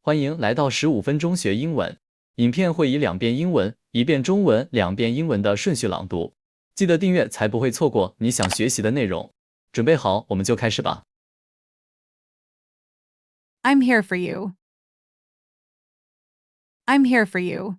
欢迎来到15分钟学英文。影片会以2遍英文、1遍中文、2遍英文的顺序朗读。记得订阅才不会错过你想学习的内容。准备好，我们就开始吧。I'm here for you. I'm here for you.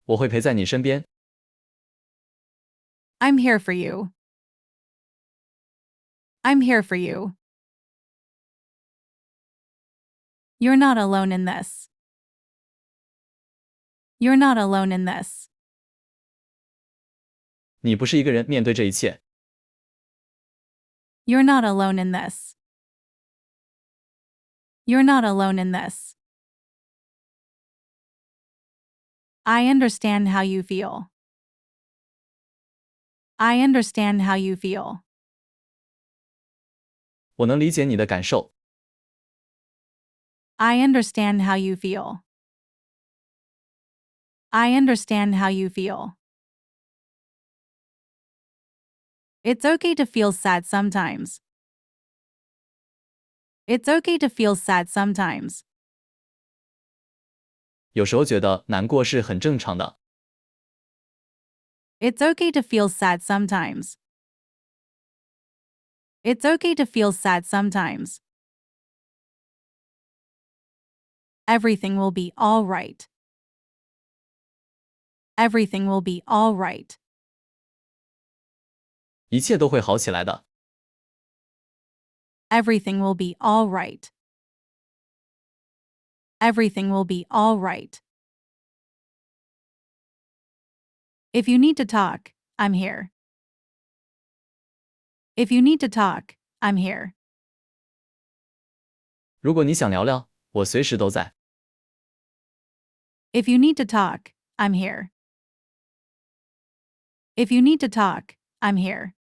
我会陪在你身边。I'm here for you. I'm here for you. You're not alone in this. You're not alone in this. 你不是一个人面对这一切。You're not alone in this. You're not alone in this. I understand how you feel. I understand how you feel. 我能理解你的感受。I understand how you feel. I understand how you feel. It's okay to feel sad sometimes. It's okay to feel sad sometimes. 有时候觉得难过是很正常的。It's okay to feel sad sometimes. It's okay to feel sad sometimes. Everything will be all right. Everything will be all right. 一切都会好起来的。Everything will be all right. Everything will be all right. If you need to talk, I'm here. If you need to talk, I'm here. 如果你想聊聊，我随时都在。If you need to talk, I'm here. If you need to talk, I'm here.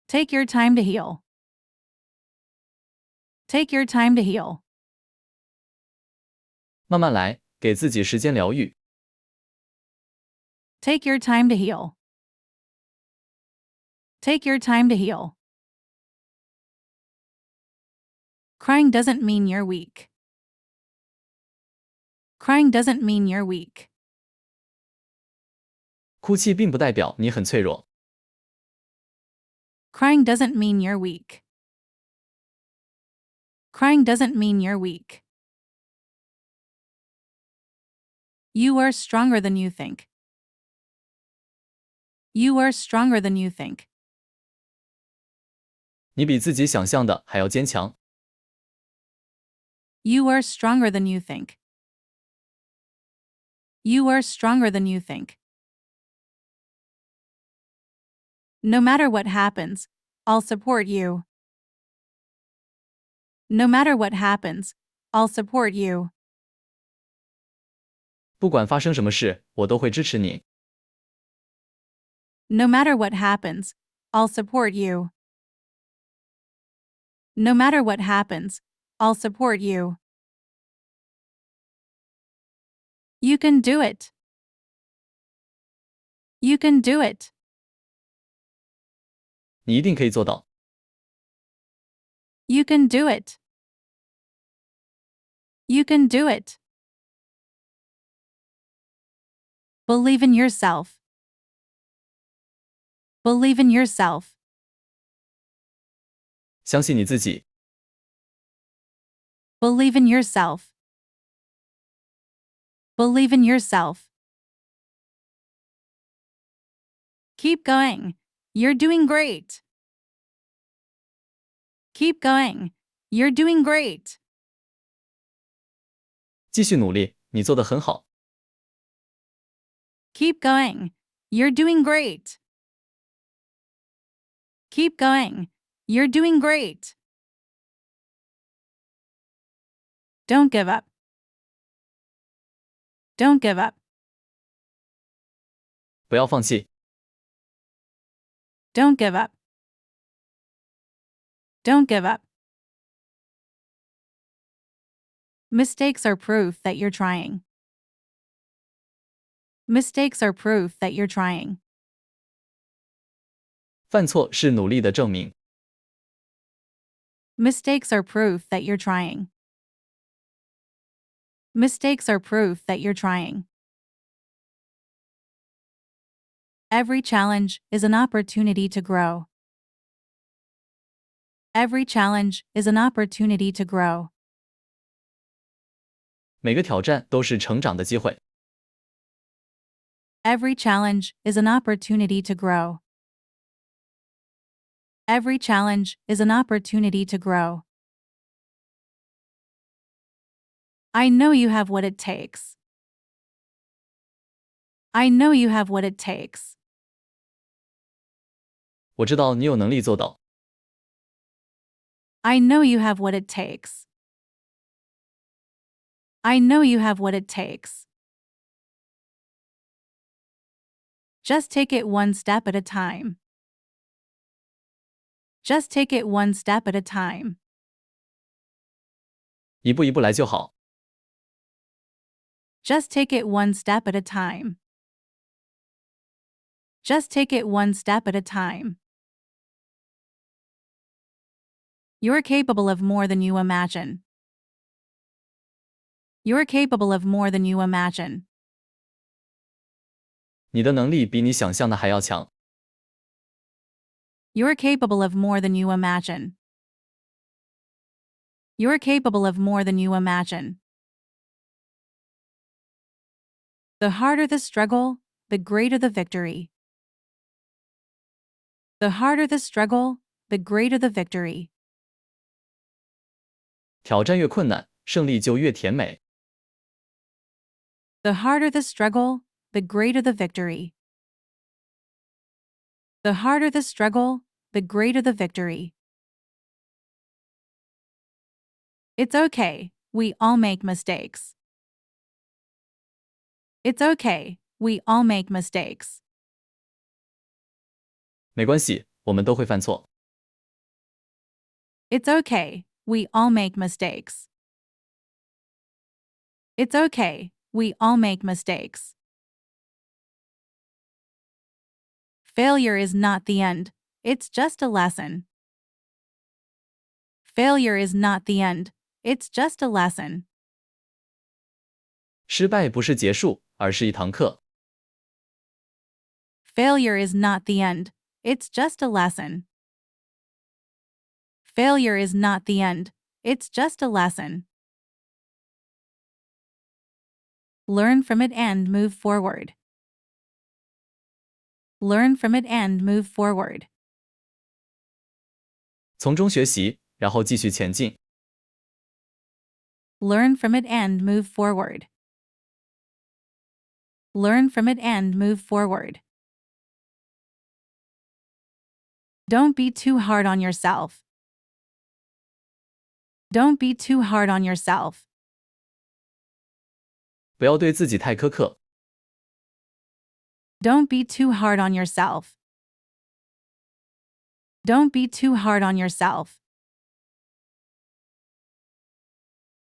Take your time to heal. Take your time to heal. 慢慢来，给自己时间疗愈。Take your time to heal. Take your time to heal. Crying doesn't mean you're weak. Crying doesn't mean you're weak. 哭泣并不代表你很脆弱。Crying doesn't mean you're weak. Crying doesn't mean you're weak. You are stronger than you think. You are stronger than you think. 你比自己想象的还要坚强。You are stronger than you think. You are stronger than you think. No matter what happens, I'll support you. No matter what happens, I'll support you. 不管发生什么事，我都会支持你。No matter what happens, I'll support you. No matter what happens, I'll support you. You can do it. You can do it. 你一定可以做到。You can do it. You can do it. Believe in yourself. Believe in yourself. 相信你自己。Believe in yourself. Believe in yourself. Keep going. You're doing great. Keep going. You're doing great. 继续努力，你做得很好。Keep going. You're doing great. Keep going. You're doing great. Don't give up. Don't give up. 不要放弃。Don't give up. Don't give up. Mistakes are proof that you're trying. Mistakes are proof that you're trying. 犯错是努力的证明。Mistakes are proof that you're trying. Mistakes are proof that you're trying. Every challenge is an opportunity to grow. Every challenge is an opportunity to grow. 每个挑战都是成长的机会。Every challenge is an opportunity to grow. Every challenge is an opportunity to grow. I know you have what it takes. I know you have what it takes. 我知道你有能力做到。I know you have what it takes. I know you have what it takes. Just take it one step at a time. Just take it one step at a time. 一步一步来就好。Just take it one step at a time. Just take it one step at a time. You're capable of more than you imagine. You're capable of more than you imagine. 你的能力比你想象的还要强。You're capable of more than you imagine. You're capable of more than you imagine. The harder the struggle, the greater the victory. The harder the struggle, the greater the victory. 挑战越困难，胜利就越甜美。The harder the struggle, the greater the victory. The harder the struggle, the greater the victory. It's okay, we all make mistakes. It's okay, we all make mistakes. 没关系，我们都会犯错。It's okay, we all make mistakes. It's okay, we all make mistakes. Failure is not the end, it's just a lesson. Failure is not the end, it's just a lesson. 失败不是结束，而是一堂课。Failure is not the end, it's just a lesson. Failure is not the end, it's just a lesson. Learn from it and move forward. Learn from it and move forward. 从中学习，然后继续前进。Learn from it and move forward. Learn from it and move forward. Don't be too hard on yourself. Don't be too hard on yourself. 不要对自己太苛刻。Don't be too hard on yourself. Don't be too hard on yourself.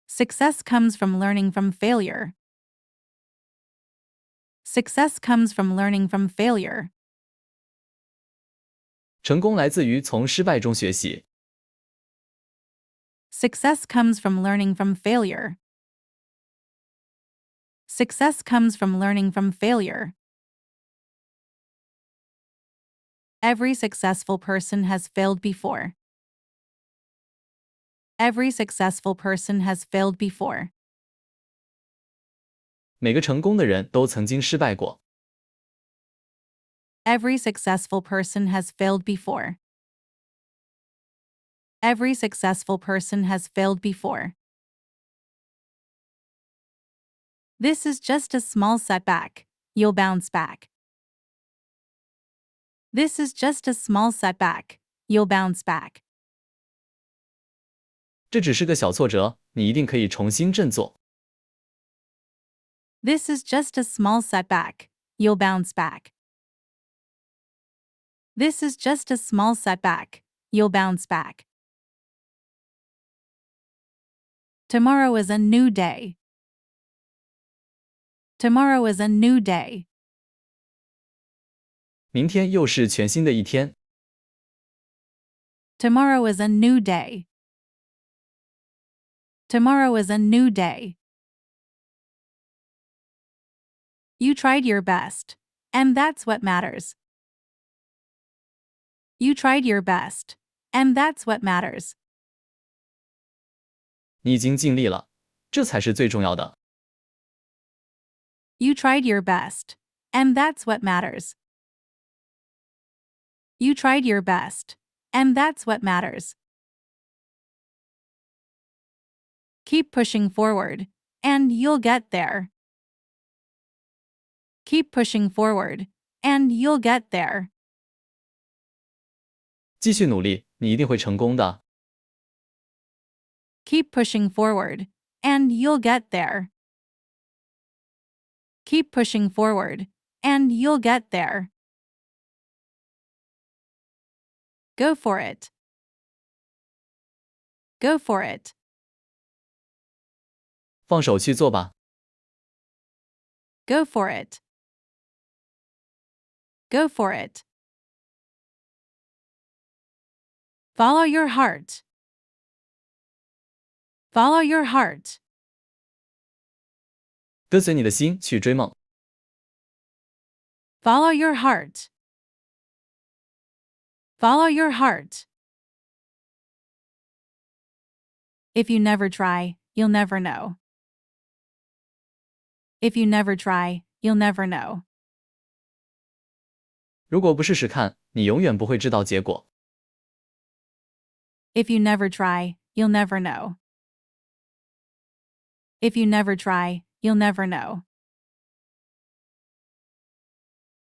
Success comes from learning from failure. Success comes from learning from failure. 成功来自于从失败中学习。Success comes from learning from failure. Success comes from learning from failure. Every successful person has failed before. Every successful person has failed before. 每个成功的人都曾经失败过。Every successful person has failed before. Every successful person has failed before. This is just a small setback. You'll bounce back. This is just a small setback. You'll bounce back. 这只是个小挫折，你一定可以重新振作。This is just a small setback. You'll bounce back. This is just a small setback. You'll bounce back. Tomorrow is a new day. Tomorrow is a new day. 明天又是全新的一天。 Tomorrow is a new day. Tomorrow is a new day. You tried your best, and that's what matters. You tried your best, and that's what matters. 你已经尽力了，这才是最重要的。You tried your best, and that's what matters. You tried your best, and that's what matters. Keep pushing forward, and you'll get there. Keep pushing forward, and you'll get there. 继续努力，你一定会成功的。Keep pushing forward, and you'll get there. Keep pushing forward, and you'll get there. Go for it. Go for it. 放手去做吧。Go for it. Go for it. Follow your heart. Follow your heart. 跟随你的心去追梦。Follow your heart. Follow your heart. If you never try, you'll never know. If you never try, you'll never know. 如果不试试看，你永远不会知道结果。If you never try, you'll never know. If you never try, you'll never know.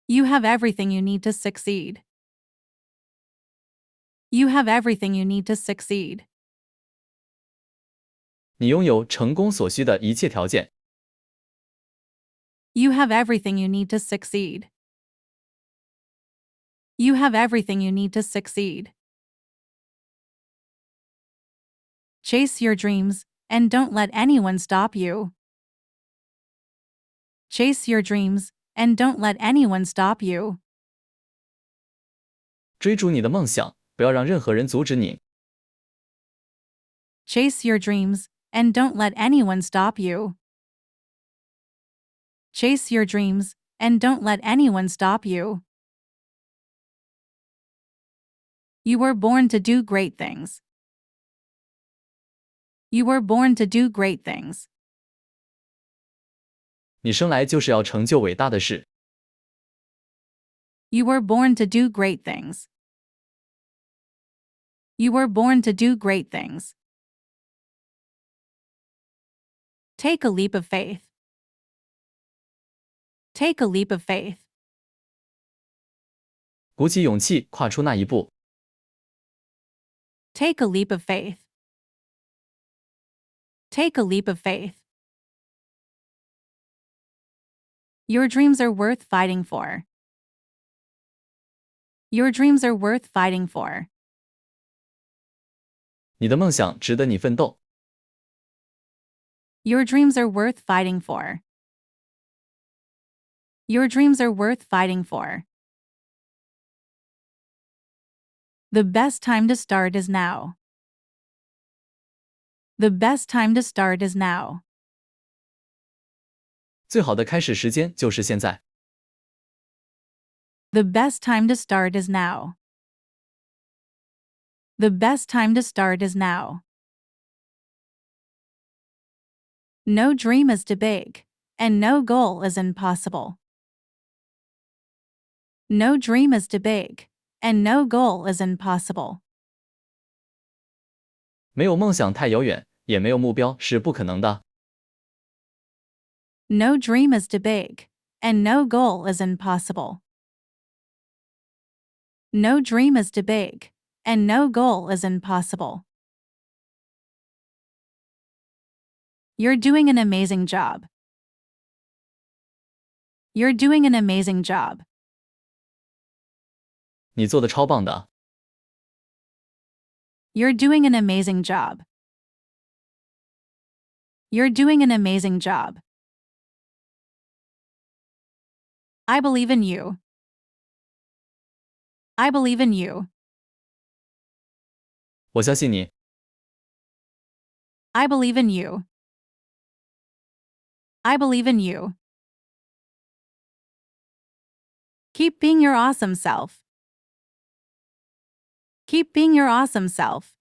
You have everything you need to succeed. You have everything you need to succeed. 你拥有成功所需的一切条件。You have everything you need to succeed. You have everything you need to succeed. Chase your dreams, and don't let anyone stop you. Chase your dreams, and don't let anyone stop you. 追逐你的梦想，不要让任何人阻止你。Chase your dreams, and don't let anyone stop you. Chase your dreams, and don't let anyone stop you. You were born to do great things. You were born to do great things. 你生来就是要成就伟大的事。You were born to do great things. You were born to do great things. Take a leap of faith. Take a leap of faith. 鼓起勇气，跨出那一步。Take a leap of faith. Take a leap of faith. Your dreams are worth fighting for. Your dreams are worth fighting for. 你的梦想值得你奋斗。Your dreams are worth fighting for. Your dreams are worth fighting for. The best time to start is now. The best time to start is now. 最好的开始时间就是现在。The best time to start is now. The best time to start is now. No dream is too big, and no goal is impossible. No dream is too big, and no goal is impossible. 没有梦想太遥远，也没有目标是不可能的。No dream is too big, and no goal is impossible. No dream is too big, and no goal is impossible. You're doing an amazing job. You're doing an amazing job. 你做的超棒的。You're doing an amazing job. You're doing an amazing job. I believe in you. I believe in you. 我相信你。I believe in you. I believe in you. Keep being your awesome self. Keep being your awesome self.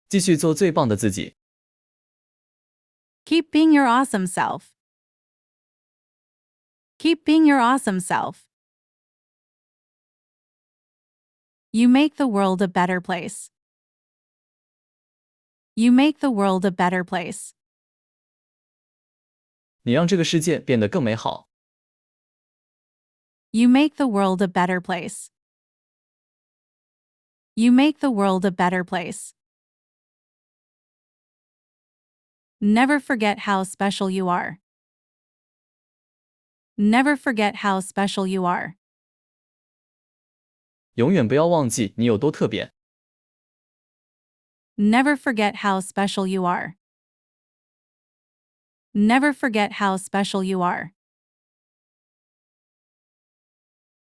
继续做最棒的自己。Keep being your awesome self. Keep being your awesome self. You make the world a better place. You make the world a better place. 你让这个世界变得更美好。You make the world a better place. You make the world a better place. Never forget how special you are. Never forget how special you are. 永远不要忘记你有多特别。Never forget how special you are. Never forget how special you are.